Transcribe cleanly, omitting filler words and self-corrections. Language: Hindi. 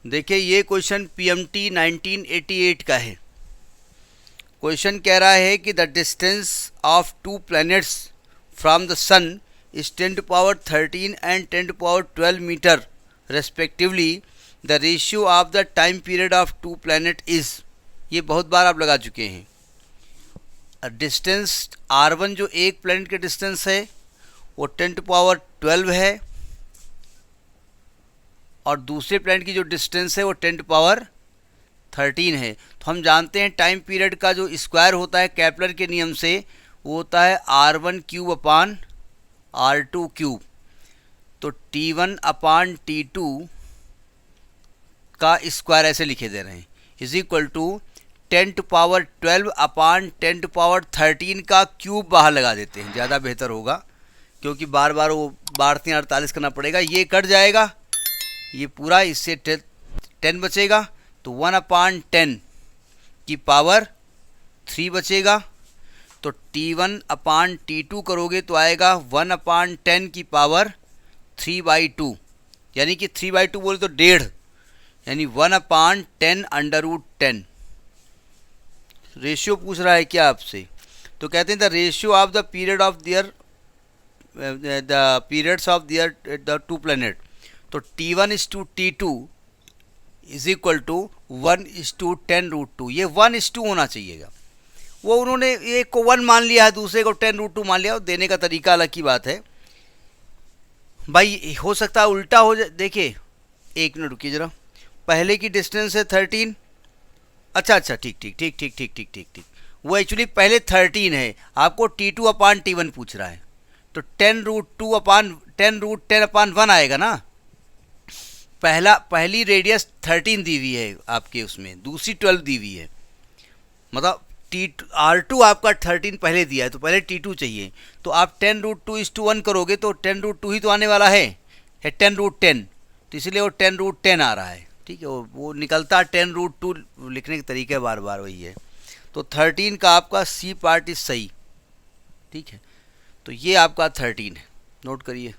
देखिए ये क्वेश्चन पीएमटी 1988 का है। क्वेश्चन कह रहा है कि the distance of two planets from the sun is 10⁻13 and 10⁻12 metre respectively. The ratio of the time period of two planet is. ये बहुत बार आप लगा चुके हैं। डिस्टेंस R1 जो एक प्लैनेट के डिस्टेंस है वो 10⁻12 है और दूसरे प्लैनेट की जो डिस्टेंस है वो 10⁻13 है। तो हम जानते हैं टाइम पीरियड का जो स्क्वायर होता है केपलर के नियम से वो होता है R1³/R2³। तो T1/T2 का स्क्वायर ऐसे लिखे दे रहे हैं इज इक्वल टू 10⁻12/10⁻13 का क्यूब बाहर लगा देते हैं, ज़्यादा बेहतर होगा क्योंकि बार बार वो 12×3=48 करना पड़ेगा। ये कट जाएगा, ये पूरा, इससे 10 बचेगा तो 1/10 की पावर 3 बचेगा। तो T1/T2 करोगे तो आएगा 1/10 की पावर 3/2, यानी कि 3/2 बोले तो 1.5, यानी 1/10√10। रेशियो पूछ रहा है क्या आपसे, तो कहते हैं the ratio of the period of their the periods of their the two planet. तो T1:T2 इज इक्वल टू 1:10√2। ये 1:2 होना चाहिएगा। वो उन्होंने एक को 1 मान लिया है, दूसरे को 10√2 मान लिया। देने का तरीका अलग की बात है भाई, हो सकता है उल्टा हो जाए। देखिए एक मिनट रुकिए जरा, पहले की डिस्टेंस है 13। अच्छा ठीक। वो एक्चुअली पहले 13 है, आपको T2/T1 पूछ रहा है तो 10√10/1 आएगा ना। पहली रेडियस 13 दी हुई है आपके उसमें, दूसरी 12 दी हुई है। मतलब R2 आपका 13 पहले दिया है तो पहले T2 चाहिए। तो आप 10√2:1 करोगे तो 10√2 ही तो आने वाला है 10√10, तो इसलिए वो 10√10 आ रहा है। ठीक है, वो निकलता 10√2 लिखने के तरीके बार बार वही है। तो 13 का आपका C पार्ट इज सही। ठीक है, तो ये आपका 13 है, नोट करिए।